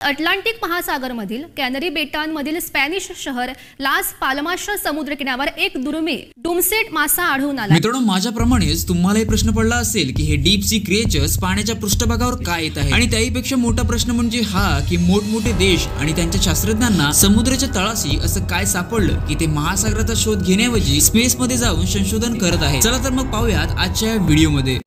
Atlantic महासागरमधील canary बेटांमधील Spanish शहर लास पाल्मासच्या समुद्रकिनाऱ्यावर एक दुर्मिळ डूमसेट मासा आढळून आला। मित्रांनो, माझ्याप्रमाणेच तुम्हालाही प्रश्न पडला असेल की हे डीप सी क्रिएचर्स पाण्याच्या पृष्ठभागावर काय येत आहे, आणि त्याहीपेक्षा मोठा प्रश्न म्हणजे हा की मोठमोठे देश आणि त्यांच्या शास्त्रज्ञांना समुद्राच्या तळाशी असं काय सापडलं की ते महासागराचा शोध घेण्याऐवजी स्पेस मध्ये जाऊन संशोधन करत आहेत। चला तर मग पाहूयात आजच्या व्हिडिओमध्ये।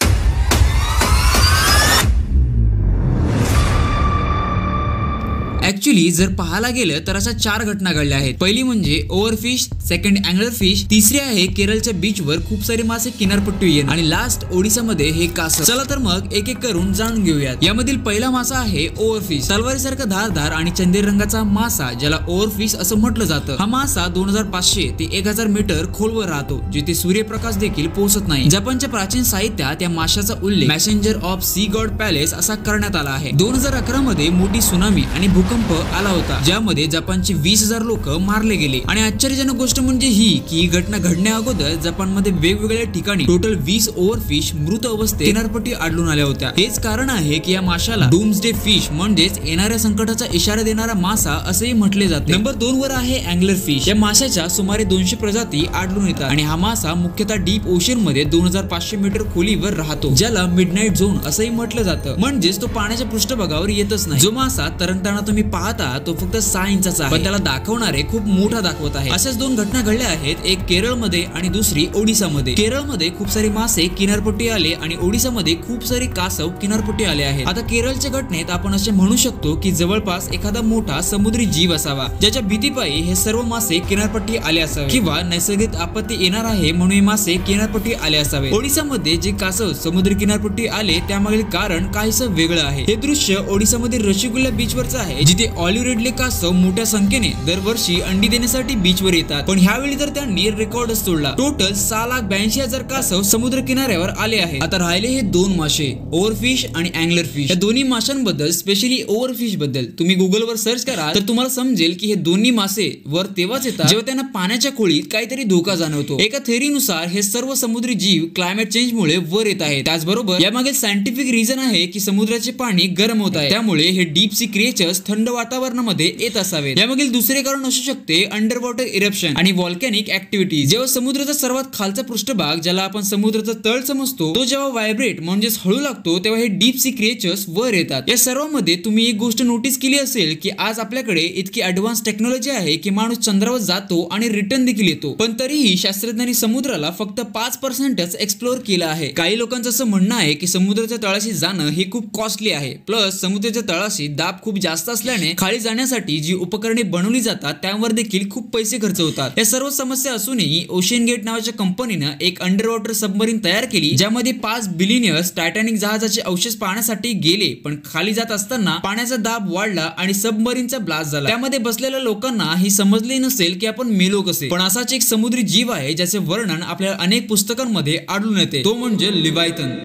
ऍक्च्युली जर पाहायला गेलं तर अशा 4 घटना घडल्या आहेत। पहिली म्हणजे ओव्हरफिश, सेकंड अँगलर फिश, तिसरी आहे केरळच्या बीचवर खूप सारे मासे किनारपट्टीवर येणं, आणि लास्ट ओडिसामध्ये हे कासव। चला तर मग एक एक करून जाणून घेऊयात। यामधील पहिला मासा आहे ओव्हरफिश, तलवारीसारखा धारदार आणि चंदेरी रंगाचा मासा ज्याला ओव्हरफिश असं म्हटलं जातं। हा मासा 2500 ते 1000 मीटर खोलवर राहतो, जिथे सूर्यप्रकाश देखील पोहोचत नाही। जपानच्या प्राचीन साहित्यात या माशाचा उल्लेख messenger of sea god palace असा करण्यात आला आहे। 2011 मध्ये मोठी सुनामी आणि भूकंप आला होता, ज्यामध्ये जपानचे 20,000 लोक मारले गेले। आणि आश्चर्यजनक गोष्ट म्हणजे ही की घटना घडण्या अगोदर जपानमध्ये वेगवेगळ्या ठिकाणी टोटल 20 ओव्हरफिश मृत अवस्थेत किनारपट्टी आढळून आल्या होत्या। हेच कारण आहे की या माशाला डूम्सडे फिश म्हणजेच येणाऱ्या संकटाचा इशारा देणारा मासा असेही म्हटले जाते। नंबर 2 वर आहे अँगलर फिश। या माशाच्या सुमारे 200 प्रजाती आढळून येतात, आणि हा मासा मुख्यतः डीप ओशन मध्ये 2500 मीटर खोलीवर राहतो, ज्याला मिडनाईट झोन असंही म्हटलं जातं। म्हणजेच तो पाण्याच्या पृष्ठभागावर येतच नाही। जो मासा तरंगताना तुम्ही पाहता तो फक्त 6 इंचाचा आहे, पण त्याला दाखवणारे खूप मोठा दाखवत आहे। अशाच 2 घटना घडल्या आहेत, एक केरळमध्ये आणि दुसरी ओडिसामध्ये। केरळमध्ये खूप सारे मासे किनारपट्टी आले आणि ओडिसामध्ये खूप सारे कासव किनारपट्टी आले आहेत। आता केरळच्या घटनेत आपण असे म्हणू शकतो की जवळपास एखादा मोठा समुद्री जीव असावा, ज्याच्या भीतीपायी हे सर्व मासे किनारपट्टी आले असावे, किंवा नैसर्गिक आपत्ती येणार आहे म्हणून हे मासे किनारपट्टी आले असावे। ओडिसामध्ये जे कासव समुद्र किनारपट्टी आले त्यामागील कारण काहीसं वेगळं आहे। हे दृश्य ओडिसामध्ये रशिगुल्ला बीचवरचं आहे, जिथे ऑलिव्ह रिडले कासव मोठ्या संख्येने दरवर्षी अंडी देण्यासाठी बीचवर येतात, पण ह्यावेळी तर त्यांनी रेकॉर्डच तोडला। टोटल 6,82,000 कासव समुद्र किनाऱ्यावर आले आहेत। आता राहिले हे 2 मासे, ओव्हरफिश आणि अँगलर फिश। या दोन्ही माशांबद्दल, स्पेशली ओव्हरफिश बद्दल तुम्ही गुगलवर सर्च करा तर तुम्हाला समजेल की हे दोन्ही मासे वर तेव्हाच येतात जेव्हा त्यांना पाण्याच्या खोलीत काहीतरी धोका जाणवतो। एका थेअरीनुसार हे सर्व समुद्री जीव क्लायमेट चेंज मुळे वर येत आहेत। त्याचबरोबर यामागे सायंटिफिक रिझन आहे की समुद्राचे पाणी गरम होत आहे, त्यामुळे हे डीप सी क्रिएचर्स थंड वातावरणामध्ये येत असावेत। यामागील दुसरे कारण असू शकते अंडर वॉटर इरप्शन आणि व्हॉल्कॅनिक ऍक्टिव्हिटीज। जेव्हा समुद्राचा सर्वात खालचा पृष्ठभाग, ज्याला आपण समुद्राचा तळ समजतो, तो जेव्हा व्हायब्रेट म्हणजेच हळू लागतो, तेव्हा हे डीप सी क्रिएचर्स वर येतात। या सर्वांमध्ये तुम्ही एक गोष्ट नोटीस केली असेल की आज आपल्याकडे इतकी ऍडव्हान्स टेक्नॉलॉजी आहे की माणूस चंद्रावर जातो आणि रिटर्न देखील येतो, पण तरीही शास्त्रज्ञांनी समुद्राला फक्त 5%च एक्सप्लोर केलं आहे। काही लोकांचं असं म्हणणं आहे की समुद्राच्या तळाशी जाणं हे खूप कॉस्टली आहे, प्लस समुद्राच्या तळाशी दाब खूप जास्त असल्याने खाली जाण्यासाठी जी उपकरणे बनवली जातात त्यावर देखील खूप पैसे खर्च होतात। या सर्व समस्या असूनही ओशन गेट नावाच्या कंपनीनं एक अंडर वॉटर सबमरीन तयार केली, ज्यामध्ये 5 बिलियनर्स टायटॅनिक जहाजाचे अवशेष पाहण्यासाठी गेले, पण खाली जात असताना पाण्याचा दाब वाढला आणि सबमरीनचा ब्लास्ट झाला। त्यामध्ये बसलेल्या लोकांना ही समजले नसेल की आपण मेलो कसे, पण असाच एक समुद्री जीव आहे ज्याचे वर्णन आपल्याला अनेक पुस्तकांमध्ये आढळून येते, तो म्हणजे लिव्हायथन।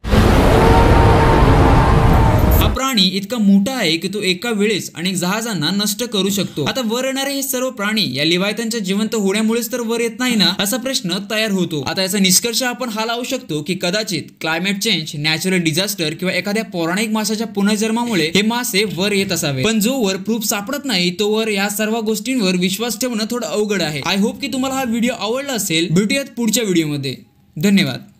प्राणी इतका मोठा आहे की तो एका वेळेस अनेक जहाजांना नष्ट करू शकतो। आता वर येणारे हे सर्व प्राणी या लिव्हायथनच्या जिवंत होण्यामुळेच तर वर येत नाही ना, असा प्रश्न तयार होतो। आता याचा निष्कर्ष आपण हा लावू शकतो की कदाचित क्लायमेट चेंज, नॅचरल डिझास्टर किंवा एखाद्या पौराणिक माशाच्या पुनर्जन्मामुळे हे मासे वर येत असावे, पण जोवर प्रूफ सापडत नाही तोवर या सर्व गोष्टींवर विश्वास ठेवणं थोडं अवघड आहे। आय होप की तुम्हाला हा व्हिडिओ आवडला असेल। भेटूयात पुढच्या व्हिडिओमध्ये। धन्यवाद।